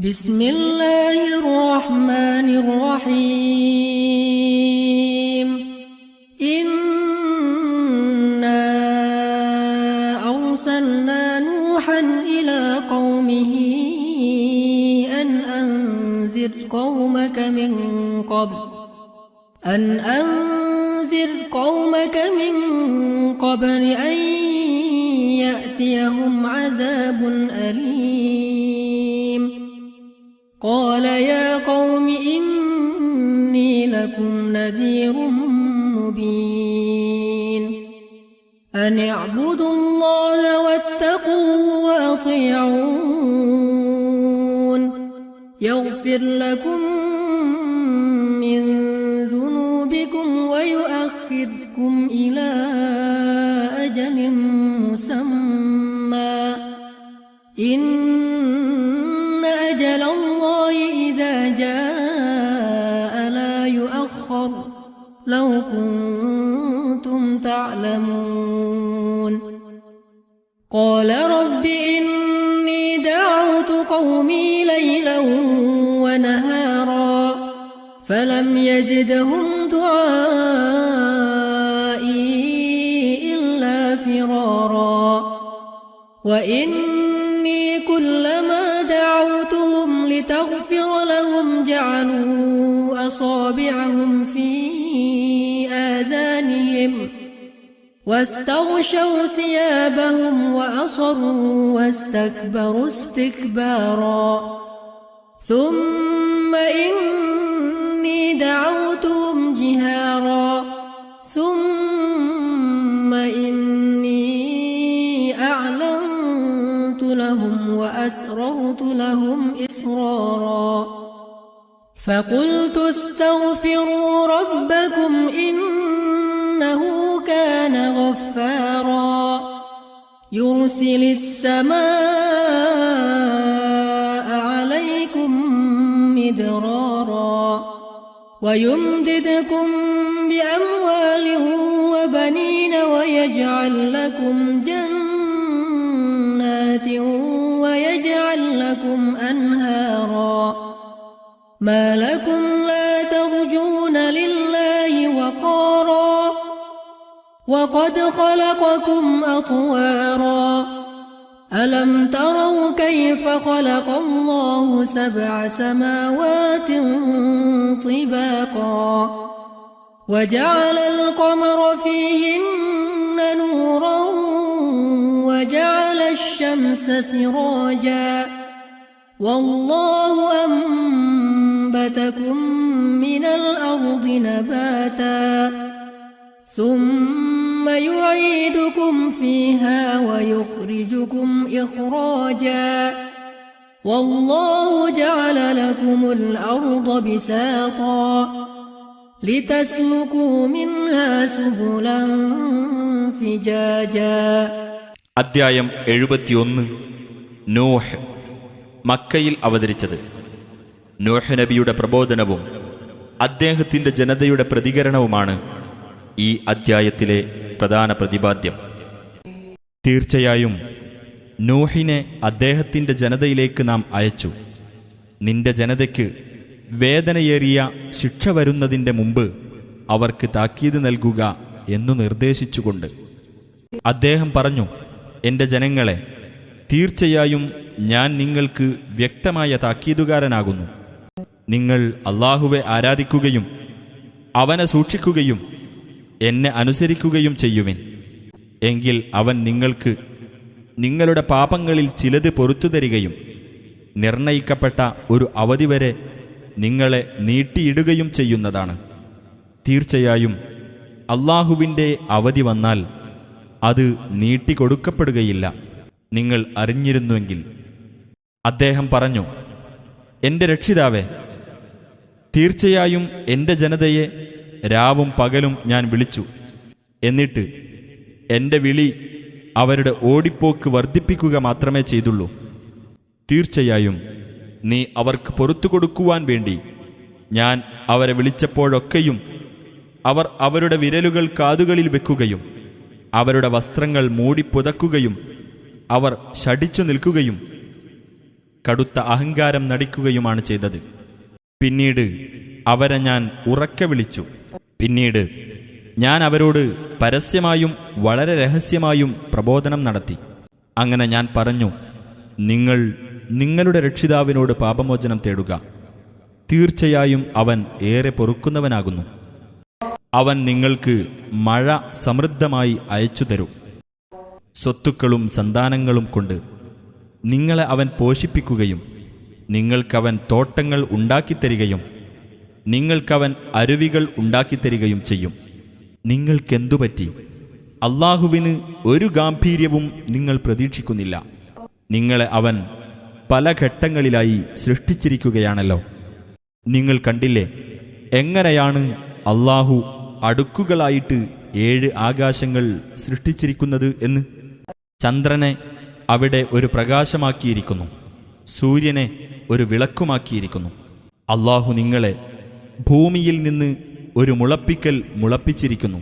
بسم الله الرحمن الرحيم إنا أرسلنا نوحا إلى قومه أن أنذر قومك من قبل أن يأتيهم عذاب أليم قال يا قوم إني لكم نذير مبين أن اعبدوا الله واتقوه وأطيعون يغفر لكم من ذنوبكم ويؤخركم إلى أجل مسمى إن أجل الله إذا جاء لا يؤخر لو كنتم تعلمون قال رب إني دعوت قومي ليلا ونهارا فلم يزدهم دعائي إلا فرارا وإني كلما دعوتهم لتغفر لهم جعلوا أصابعهم في آذانهم واستغشوا ثيابهم وأصروا واستكبروا استكبارا ثم إني دعوتهم جهارا ثم إني أعلنت لهم وأسررت لهم إسرارا فقلت استغفروا ربكم إنه كان غفارا يرسل السماء عليكم مدرارا ويمددكم بأموال وبنين ويجعل لكم جنات ويجعل لكم أنهارا ما لكم لا ترجون لله وقارا وقد خلقكم أطوارا ألم تروا كيف خلق الله 7 سماوات طباقا وجعل القمر فيهن نورا وجعل الشمس سراجا والله أنبتكم من الأرض نباتا ثم يعيدكم فيها ويخرجكم إخراجا والله جعل لكم الأرض بساطا لتسلكوا منها سبلا فجاجا. അദ്ധ്യായം 71 നൂഹ്. മക്കയിൽ അവതരിച്ചത്. നൂഹ് നബിയുടെ പ്രബോധനവും അദ്ദേഹത്തിന്റെ ജനതയുടെ പ്രതികരണവുമാണ് ഈ അദ്ധ്യായത്തിലെ പ്രധാന പ്രതിപാദ്യം. തീർച്ചയായും നൂഹിനെ അദ്ദേഹത്തിന്റെ ജനതയിലേക്ക് നാം അയച്ചു. നിന്റെ ജനതയ്ക്ക് വേദനയേറിയ ശിക്ഷ വരുന്നതിൻ്റെ മുമ്പ് അവർക്ക് താക്കീത് നൽകുക എന്നു നിർദ്ദേശിച്ചുകൊണ്ട് അദ്ദേഹം പറഞ്ഞു, എൻ്റെ ജനങ്ങളെ, തീർച്ചയായും ഞാൻ നിങ്ങൾക്ക് വ്യക്തമായ താക്കീതുകാരനാകുന്നു. നിങ്ങൾ അല്ലാഹുവെ ആരാധിക്കുകയും അവനെ സൂക്ഷിക്കുകയും എന്നെ അനുസരിക്കുകയും ചെയ്യുവിൻ. എങ്കിൽ അവൻ നിങ്ങൾക്ക് നിങ്ങളുടെ പാപങ്ങളിൽ ചിലത് പൊറുത്തു തരികയും നിർണയിക്കപ്പെട്ട ഒരു അവധി വരെ നിങ്ങളെ നീട്ടിയിടുകയും ചെയ്യുന്നതാണ്. തീർച്ചയായും അല്ലാഹുവിൻ്റെ അവധി വന്നാൽ അത് നീട്ടിക്കൊടുക്കപ്പെടുകയില്ല, നിങ്ങൾ അറിഞ്ഞിരുന്നുവെങ്കിൽ. അദ്ദേഹം പറഞ്ഞു, എൻ്റെ രക്ഷിതാവേ, തീർച്ചയായും എൻ്റെ ജനതയെ രാവും പകലും ഞാൻ വിളിച്ചു. എന്നിട്ട് എൻ്റെ വിളി അവരുടെ ഓടിപ്പോക്ക് വർദ്ധിപ്പിക്കുക മാത്രമേ ചെയ്തുള്ളൂ. തീർച്ചയായും നീ അവർക്ക് പൊറുത്തു കൊടുക്കുവാൻ വേണ്ടി ഞാൻ അവരെ വിളിച്ചപ്പോഴൊക്കെയും അവർ അവരുടെ വിരലുകൾ കാതുകളിൽ വെക്കുകയും അവരുടെ വസ്ത്രങ്ങൾ മൂടിപ്പുതക്കുകയും അവർ ശഠിച്ചു നിൽക്കുകയും കടുത്ത അഹങ്കാരം നടിക്കുകയുമാണ് ചെയ്തത്. പിന്നീട് അവരെ ഞാൻ ഉറക്കെ വിളിച്ചു. പിന്നീട് ഞാൻ അവരോട് പരസ്യമായും വളരെ രഹസ്യമായും പ്രബോധനം നടത്തി. അങ്ങനെ ഞാൻ പറഞ്ഞു, നിങ്ങൾ നിങ്ങളുടെ രക്ഷിതാവിനോട് പാപമോചനം തേടുക. തീർച്ചയായും അവൻ ഏറെ പൊറുക്കുന്നവനാകുന്നു. അവൻ നിങ്ങൾക്ക് മഴ സമൃദ്ധമായി അയച്ചു തരും. സ്വത്തുക്കളും സന്താനങ്ങളും കൊണ്ട് നിങ്ങളെ അവൻ പോഷിപ്പിക്കുകയും നിങ്ങൾക്കവൻ തോട്ടങ്ങൾ ഉണ്ടാക്കിത്തരികയും നിങ്ങൾക്കവൻ അരുവികൾ ഉണ്ടാക്കിത്തരികയും ചെയ്യും. നിങ്ങൾക്കെന്തുപറ്റി? അള്ളാഹുവിന് ഒരു ഗാംഭീര്യവും നിങ്ങൾ പ്രതീക്ഷിക്കുന്നില്ല. നിങ്ങളെ അവൻ പല ഘട്ടങ്ങളിലായി സൃഷ്ടിച്ചിരിക്കുകയാണല്ലോ. നിങ്ങൾ കണ്ടില്ലേ എങ്ങനെയാണ് അള്ളാഹു അടുക്കുകളായിട്ട് 7 ആകാശങ്ങൾ സൃഷ്ടിച്ചിരിക്കുന്നത് എന്ന്? ചന്ദ്രനെ അവിടെ ഒരു പ്രകാശമാക്കിയിരിക്കുന്നു, സൂര്യനെ ഒരു വിളക്കുമാക്കിയിരിക്കുന്നു. അള്ളാഹു നിങ്ങളെ ഭൂമിയിൽ നിന്ന് ഒരു മുളപ്പിക്കൽ മുളപ്പിച്ചിരിക്കുന്നു.